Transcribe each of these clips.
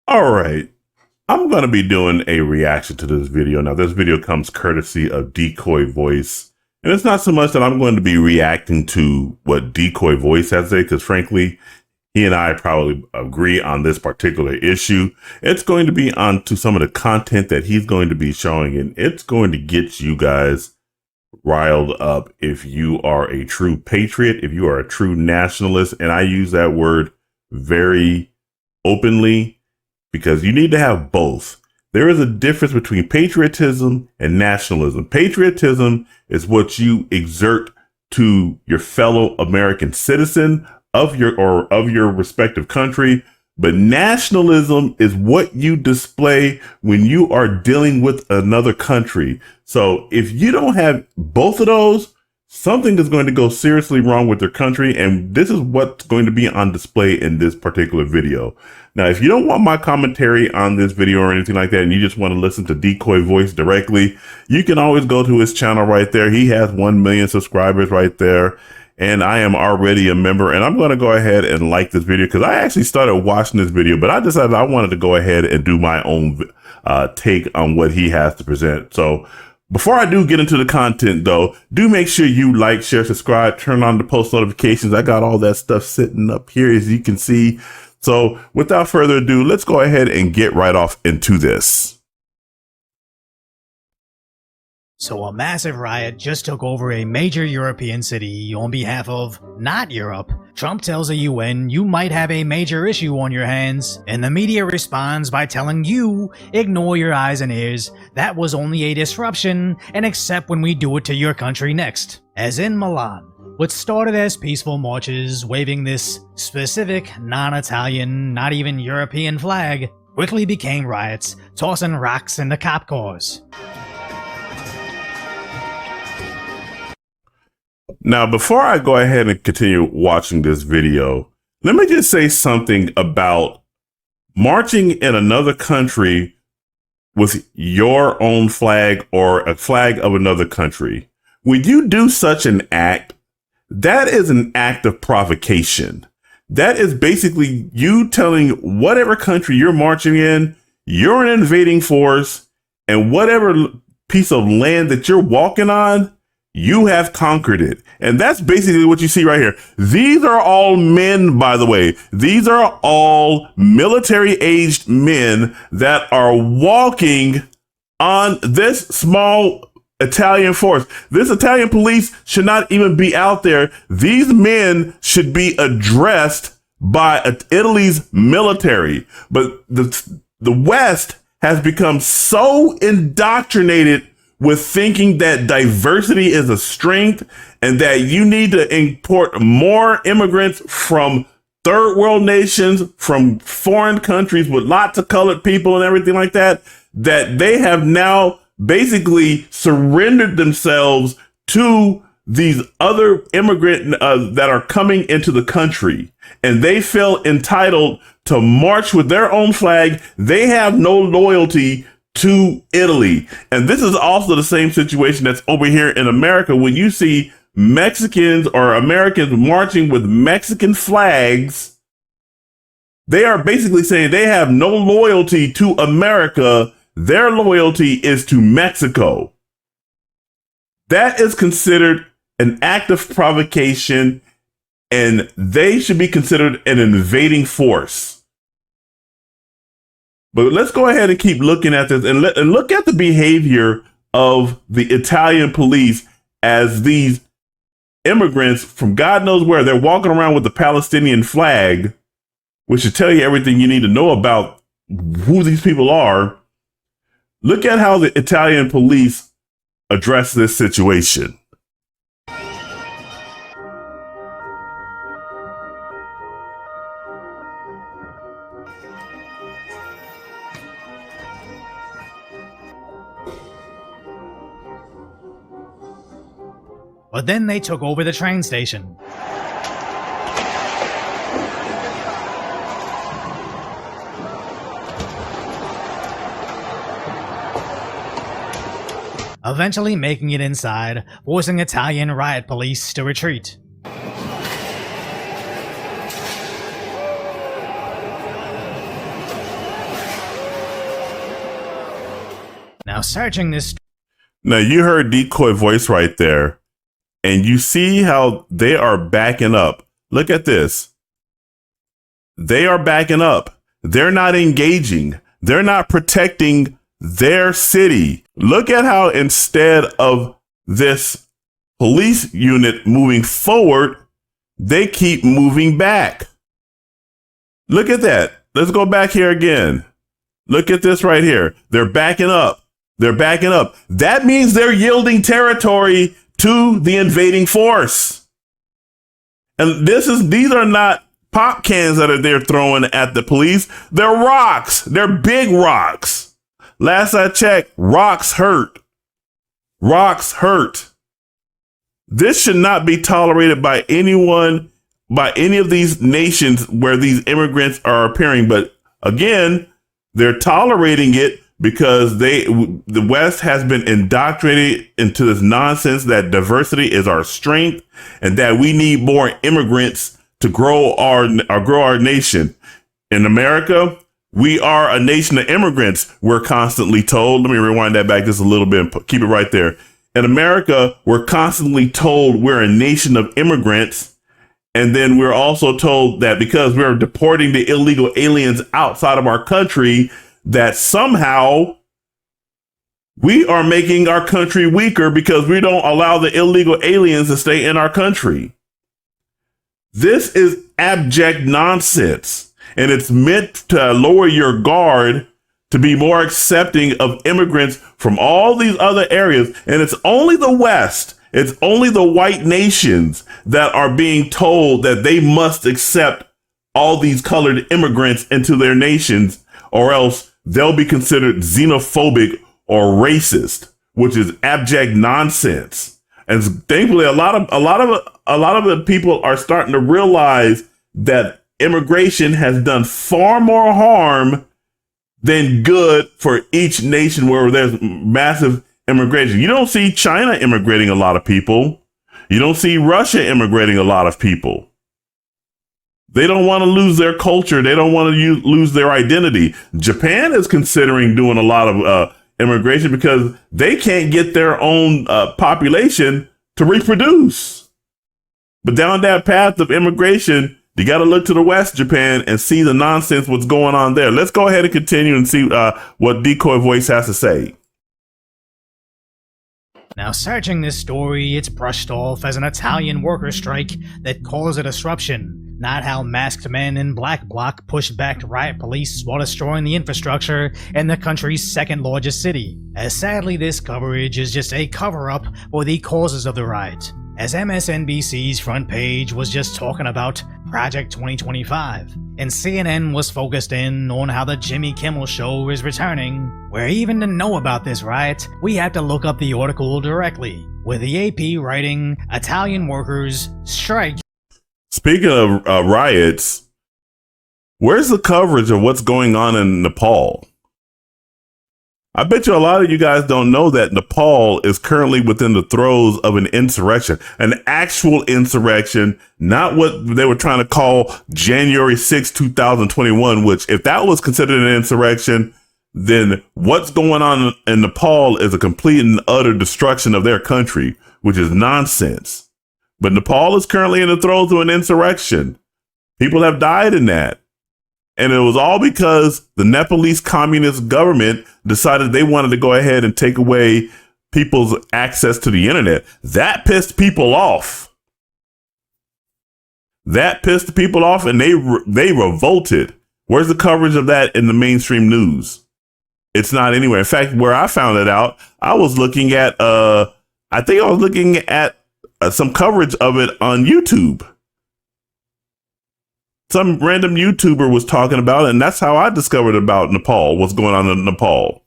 All right. I'm going to be doing a reaction to this video. Now, this video comes courtesy of Decoy Voice. And it's not so much that I'm going to be reacting to what Decoy Voice has to say, because frankly, he and I probably agree on this particular issue. It's going to be on to some of the content that he's going to be showing, and it's going to get you guys riled up if you are a true patriot, if you are a true nationalist. And I use that word very openly, because you need to have both. There is a difference between patriotism and nationalism. Patriotism is what you exert to your fellow American citizen of your respective country, but nationalism is what you display when you are dealing with another country. So if you don't have both of those, something is going to go seriously wrong with your country, and this is what's going to be on display in this particular video. Now, if you don't want my commentary on this video or anything like that, and you just want to listen to Decoy Voice directly, you can always go to his channel right there. He has 1 million subscribers right there, and I am already a member, and I'm going to go ahead and like this video because I actually started watching this video, but I decided I wanted to go ahead and do my own take on what he has to present. So before I do get into the content, though, do make sure you like, share, subscribe, turn on the post notifications. I got all that stuff sitting up here, as you can see. So without further ado, let's go ahead and get right off into this. So a massive riot just took over a major European city on behalf of not Europe. Trump tells the UN you might have a major issue on your hands, and the media responds by telling you, ignore your eyes and ears, that was only a disruption, and accept when we do it to your country next. As in Milan, what started as peaceful marches waving this specific non-Italian, not even European flag, quickly became riots, tossing rocks into cop cars. Now, before I go ahead and continue watching this video, let me just say something about marching in another country with your own flag or a flag of another country. When you do such an act, that is an act of provocation. That is basically you telling whatever country you're marching in, you're an invading force, and whatever piece of land that you're walking on, you have conquered it. And that's basically what you see right here. These are all men, by the way. These are all military-aged men that are walking on this small Italian force. This Italian police should not even be out there. These men should be addressed by Italy's military. But the West has become so indoctrinated with thinking that diversity is a strength and that you need to import more immigrants from third world nations, from foreign countries with lots of colored people and everything like that, that they have now basically surrendered themselves to these other immigrants that are coming into the country, and they feel entitled to march with their own flag. They have no loyalty to Italy. And this is also the same situation that's over here in America. When you see Mexicans or Americans marching with Mexican flags, they are basically saying they have no loyalty to America. Their loyalty is to Mexico. That is considered an act of provocation, and they should be considered an invading force. But let's go ahead and keep looking at this and look at the behavior of the Italian police as these immigrants from God knows where, they're walking around with the Palestinian flag, which should tell you everything you need to know about who these people are. Look at how the Italian police address this situation. But then they took over the train station. Eventually making it inside, forcing Italian riot police to retreat. Now, searching this. Now, you heard Decoy Voice right there, and you see how they are backing up. Look at this. They are backing up. They're not engaging. They're not protecting their city. Look at how instead of this police unit moving forward, they keep moving back. Look at that. Let's go back here again. Look at this right here. They're backing up. They're backing up. That means they're yielding territory to the invading force. And these are not pop cans that they're throwing at the police. They're rocks. They're big rocks. Last I checked, rocks hurt. Rocks hurt. This should not be tolerated by anyone, by any of these nations where these immigrants are appearing. But again, they're tolerating it because the West has been indoctrinated into this nonsense that diversity is our strength and that we need more immigrants to grow our nation. In America, we are a nation of immigrants, we're constantly told. Let me rewind that back just a little bit and keep it right there. In America, we're constantly told we're a nation of immigrants. And then we're also told that because we're deporting the illegal aliens outside of our country, that somehow we are making our country weaker because we don't allow the illegal aliens to stay in our country. This is abject nonsense, and it's meant to lower your guard to be more accepting of immigrants from all these other areas. And it's only the West, it's only the white nations that are being told that they must accept all these colored immigrants into their nations, or else they'll be considered xenophobic or racist, which is abject nonsense. And thankfully, a lot of the people are starting to realize that immigration has done far more harm than good for each nation where there's massive immigration. You don't see China immigrating a lot of people. You don't see Russia immigrating a lot of people. They don't want to lose their culture. They don't want to lose their identity. Japan is considering doing a lot of immigration because they can't get their own population to reproduce. But down that path of immigration, you got to look to the West, Japan, and see the nonsense what's going on there. Let's go ahead and continue and see what Decoy Voice has to say. Now, searching this story, it's brushed off as an Italian worker strike that caused a disruption, not how masked men in black bloc pushed back riot police while destroying the infrastructure in the country's second largest city. As sadly, this coverage is just a cover-up for the causes of the riot, as MSNBC's front page was just talking about Project 2025, and CNN was focused in on how the Jimmy Kimmel Show is returning, where even to know about this riot, we have to look up the article directly, with the AP writing, Italian workers strike. Speaking of riots, where's the coverage of what's going on in Nepal? I bet you a lot of you guys don't know that Nepal is currently within the throes of an insurrection, an actual insurrection, not what they were trying to call January 6, 2021, which if that was considered an insurrection, then what's going on in Nepal is a complete and utter destruction of their country, which is nonsense. But Nepal is currently in the throes of an insurrection. People have died in that. And it was all because the Nepalese communist government decided they wanted to go ahead and take away people's access to the internet. That pissed people off. That pissed people off, and they revolted. Where's the coverage of that in the mainstream news? It's not anywhere. In fact, where I found it out, I was looking at, some coverage of it on YouTube. Some random YouTuber was talking about it, and that's how I discovered about Nepal, what's going on in Nepal.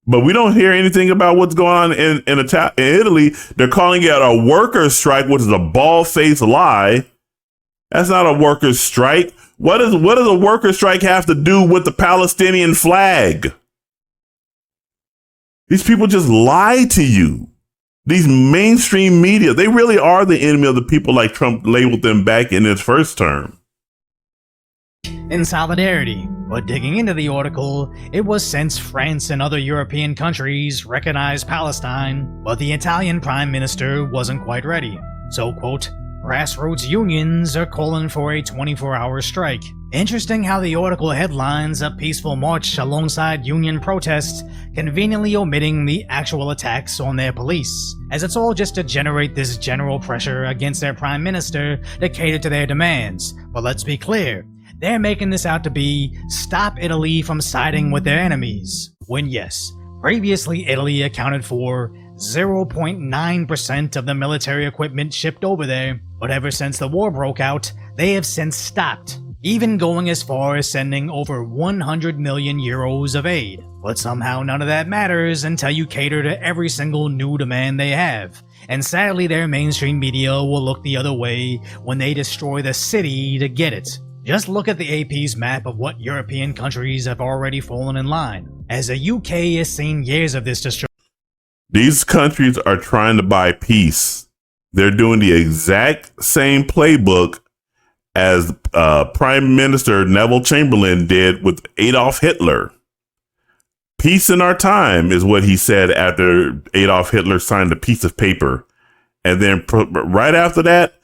But we don't hear anything about what's going on in Italy. They're calling it a workers' strike, which is a bald-faced lie. That's not a workers' strike. What does a workers' strike have to do with the Palestinian flag? These people just lie to you. These mainstream media, they really are the enemy of the people, like Trump labeled them back in his first term. in solidarity. But digging into the article, it was since France and other European countries recognized Palestine, but the Italian Prime Minister wasn't quite ready. So, quote, grassroots unions are calling for a 24-hour strike. Interesting how the article headlines a peaceful march alongside union protests, conveniently omitting the actual attacks on their police, as it's all just to generate this general pressure against their prime minister to cater to their demands. But let's be clear, they're making this out to be stop Italy from siding with their enemies, when yes, previously Italy accounted for 0.9% of the military equipment shipped over there, but ever since the war broke out, they have since stopped, even going as far as sending over 100 million euros of aid. But somehow none of that matters until you cater to every single new demand they have. And sadly, their mainstream media will look the other way when they destroy the city to get it. Just look at the AP's map of what European countries have already fallen in line, as the UK has seen years of this destruction. These countries are trying to buy peace. They're doing the exact same playbook as Prime Minister Neville Chamberlain did with Adolf Hitler. Peace in our time is what he said after Adolf Hitler signed a piece of paper. And then right after that,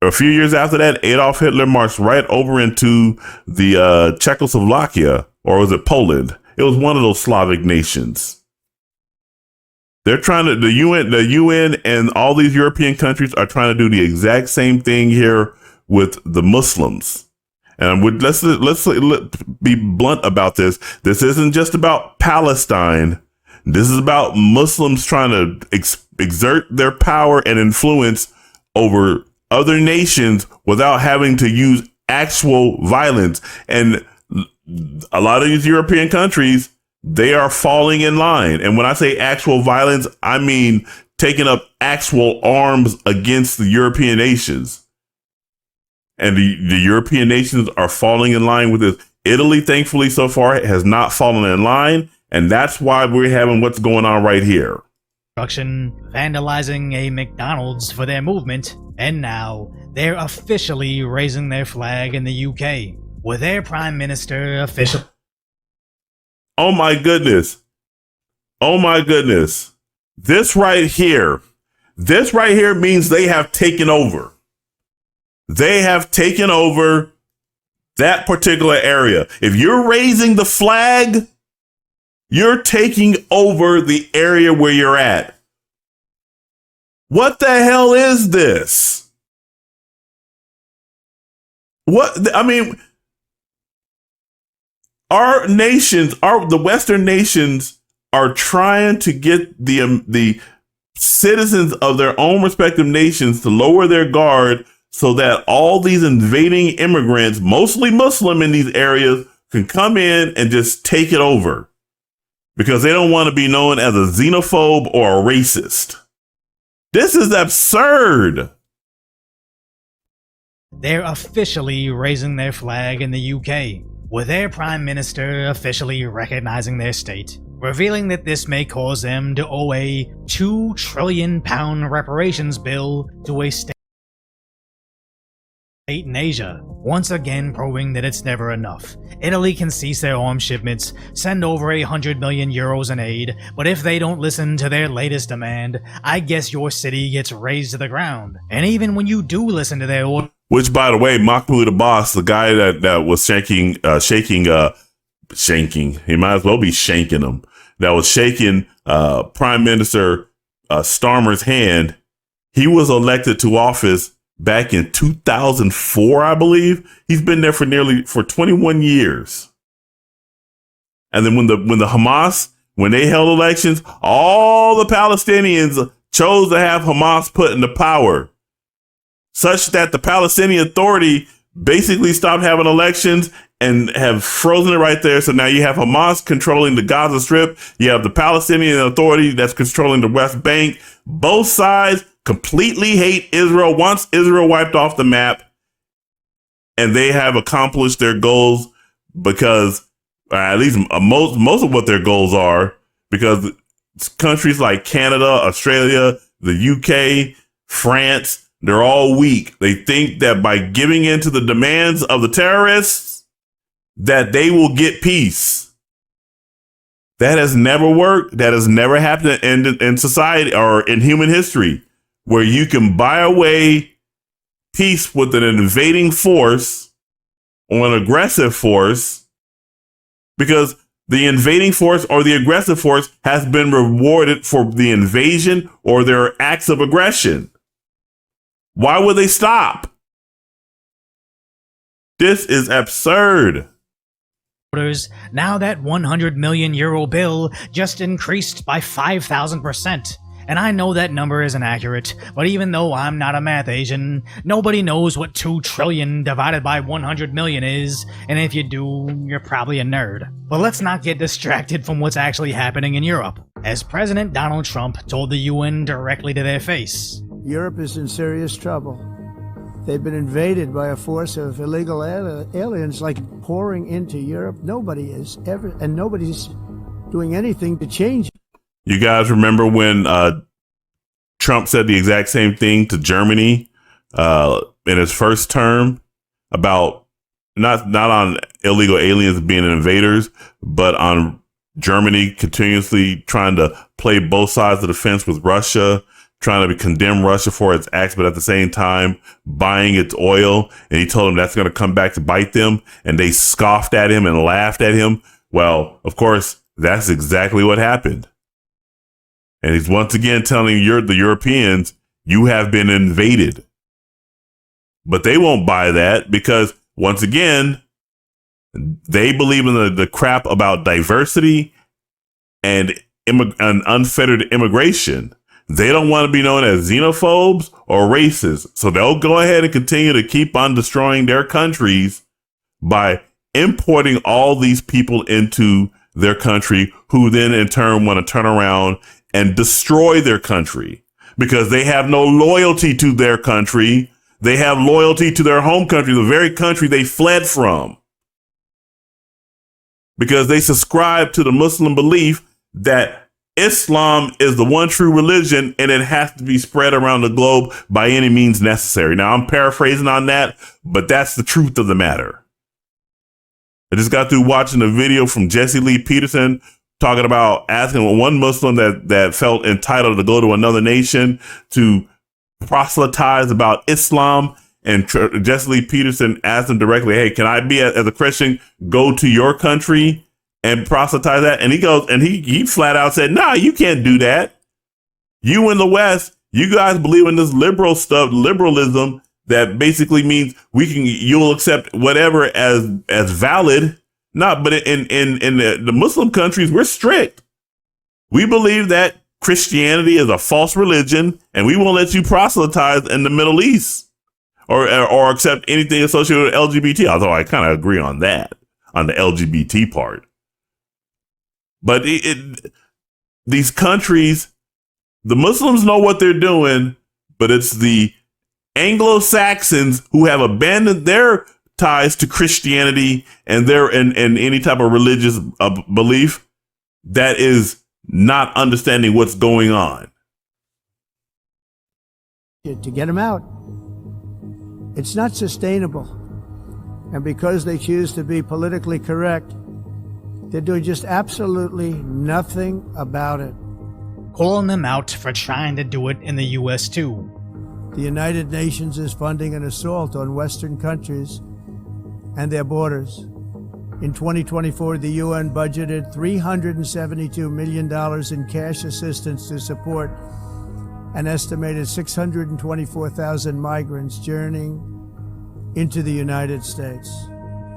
a few years after that, Adolf Hitler marched right over into the Czechoslovakia, or was it Poland? It was one of those Slavic nations. They're trying to, the UN and all these European countries are trying to do the exact same thing here with the Muslims. And let's be blunt about this. This isn't just about Palestine. This is about Muslims trying to exert their power and influence over other nations without having to use actual violence. And a lot of these European countries, they are falling in line. And when I say actual violence, I mean taking up actual arms against the European nations. And the European nations are falling in line with this. Italy, thankfully, so far has not fallen in line. And that's why we're having what's going on right here. Vandalizing a McDonald's for their movement. And now they're officially raising their flag in the UK, with their prime minister officially. Oh my goodness. Oh my goodness. This right here means they have taken over. They have taken over that particular area. If you're raising the flag, you're taking over the area where you're at. What the hell is this? The Western nations are trying to get the citizens of their own respective nations to lower their guard so that all these invading immigrants, mostly Muslim in these areas, can come in and just take it over because they don't want to be known as a xenophobe or a racist. This is absurd. They're officially raising their flag in the UK, with their prime minister officially recognizing their state, revealing that this may cause them to owe a £2 trillion reparations bill to a state in Asia, once again proving that it's never enough. Italy can cease their arms shipments, send over 100 million euros in aid, but if they don't listen to their latest demand, I guess your city gets razed to the ground. And even when you do listen to their order, which, by the way, Mahmoud Abbas, the guy that was shaking, he might as well be shanking him, that was shaking Prime Minister Starmer's hand, he was elected to office back in 2004, I believe. He's been there for 21 years. And then when the Hamas, when they held elections, all the Palestinians chose to have Hamas put into power, such that the Palestinian Authority basically stopped having elections and have frozen it right there. So now you have Hamas controlling the Gaza Strip. You have the Palestinian Authority that's controlling the West Bank. Both sides completely hate Israel, wants Israel wiped off the map, and they have accomplished their goals because, at least most of what their goals are, because countries like Canada, Australia, the UK, France, they're all weak. They think that by giving in to the demands of the terrorists, that they will get peace. That has never worked. That has never happened in society or in human history, where you can buy away peace with an invading force or an aggressive force, because the invading force or the aggressive force has been rewarded for the invasion or their acts of aggression. Why would they stop? This is absurd. Now that 100 million euro bill just increased by 5,000%. And I know that number isn't accurate, but even though I'm not a math Asian, nobody knows what 2 trillion divided by 100 million is, and if you do, you're probably a nerd. But let's not get distracted from what's actually happening in Europe, as President Donald Trump told the UN directly to their face. Europe is in serious trouble. They've been invaded by a force of illegal aliens like pouring into Europe. Nobody's doing anything to change it. You guys remember when Trump said the exact same thing to Germany in his first term about not on illegal aliens being invaders, but on Germany continuously trying to play both sides of the fence with Russia, trying to condemn Russia for its acts, but at the same time buying its oil. And he told them that's going to come back to bite them. And they scoffed at him and laughed at him. Well, of course, that's exactly what happened. And he's once again telling the Europeans, you have been invaded. But they won't buy that because, once again, they believe in the crap about diversity and unfettered immigration. They don't want to be known as xenophobes or racists. So they'll go ahead and continue to keep on destroying their countries by importing all these people into their country, who then in turn want to turn around and destroy their country because they have no loyalty to their country. They have loyalty to their home country, the very country they fled from, because they subscribe to the Muslim belief that Islam is the one true religion and it has to be spread around the globe by any means necessary. Now, I'm paraphrasing on that, but that's the truth of the matter. I just got through watching a video from Jesse Lee Peterson talking about asking one Muslim that felt entitled to go to another nation to proselytize about Islam. And Jesse Lee Peterson asked him directly, hey, can I be, as a Christian, go to your country and proselytize that? And he goes, and he flat out said, nah, you can't do that. You in the West, you guys believe in this liberal stuff, liberalism, that basically means you'll accept whatever as valid. Not, but in the Muslim countries, we're strict. We believe that Christianity is a false religion, and we won't let you proselytize in the Middle East or accept anything associated with LGBT. Although I kind of agree on that, on the LGBT part. But these countries, the Muslims know what they're doing, but it's the Anglo-Saxons who have abandoned their ties to Christianity and their and any type of religious belief that is not understanding what's going on. To get them out. It's not sustainable. And because they choose to be politically correct, they're doing just absolutely nothing about it. Calling them out for trying to do it in the US too. The United Nations is funding an assault on Western countries and their borders. In 2024, the UN budgeted $372 million in cash assistance to support an estimated 624,000 migrants journeying into the United States.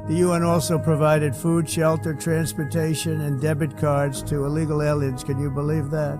The UN also provided food, shelter, transportation, and debit cards to illegal aliens, can you believe that,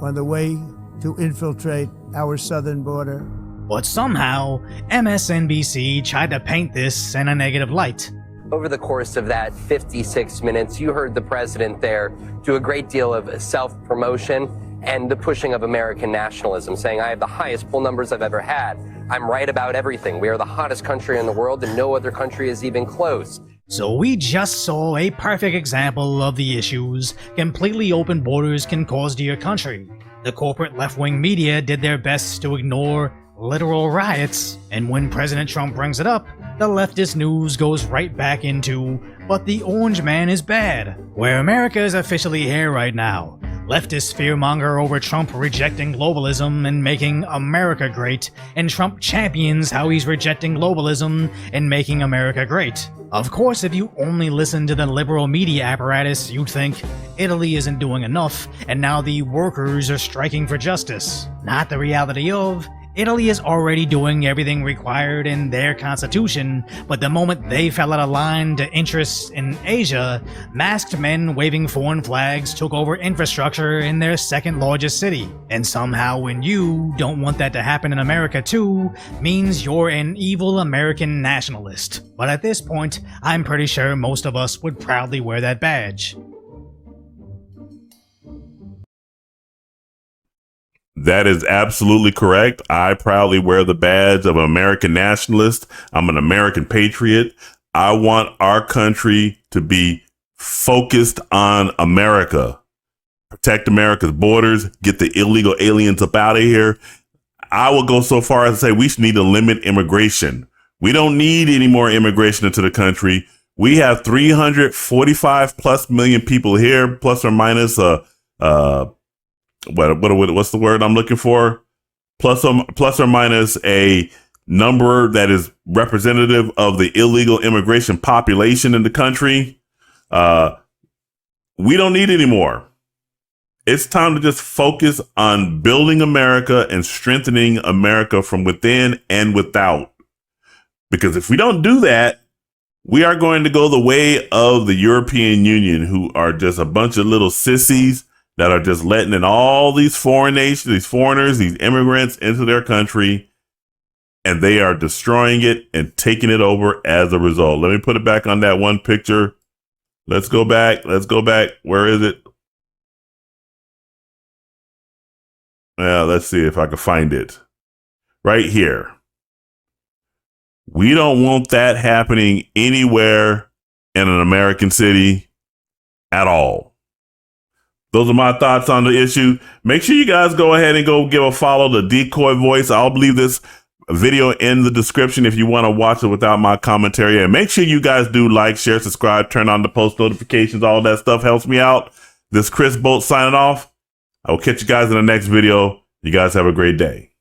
on the way to infiltrate our southern border. But somehow, MSNBC tried to paint this in a negative light. Over the course of that 56 minutes, you heard the president there do a great deal of self-promotion and the pushing of American nationalism, saying, I have the highest poll numbers I've ever had. I'm right about everything. We are the hottest country in the world, and no other country is even close. So we just saw a perfect example of the issues completely open borders can cause to your country. The corporate left-wing media did their best to ignore literal riots, and when President Trump brings it up, the leftist news goes right back into, but the orange man is bad, where America is officially here right now. Leftists fearmonger over Trump rejecting globalism and making America great, and Trump champions how he's rejecting globalism and making America great. Of course, if you only listen to the liberal media apparatus, you'd think Italy isn't doing enough, and now the workers are striking for justice. Not the reality of, Italy is already doing everything required in their constitution, but the moment they fell out of line to interests in Asia, masked men waving foreign flags took over infrastructure in their second largest city. And somehow when you don't want that to happen in America too, means you're an evil American nationalist. But at this point, I'm pretty sure most of us would proudly wear that badge. That is absolutely correct. I proudly wear the badge of an American nationalist. I'm an American patriot. I want our country to be focused on America. Protect America's borders, get the illegal aliens up out of here. I will go so far as to say we should need to limit immigration. We don't need any more immigration into the country. We have 345 plus million people here, plus or minus what's the word I'm looking for? Plus or minus a number that is representative of the illegal immigration population in the country. We don't need any more. It's time to just focus on building America and strengthening America from within and without. Because if we don't do that, we are going to go the way of the European Union, who are just a bunch of little sissies that are just letting in all these foreign nations, these foreigners, these immigrants into their country, and they are destroying it and taking it over as a result. Let me put it back on that one picture. Let's go back. Where is it? Let's see if I can find it. Right here. We don't want that happening anywhere in an American city at all. Those are my thoughts on the issue. Make sure you guys go ahead and go give a follow to Decoy Voice. I'll leave this video in the description if you want to watch it without my commentary. And make sure you guys do like, share, subscribe, turn on the post notifications. All that stuff helps me out. This is Chris Bolt signing off. I will catch you guys in the next video. You guys have a great day.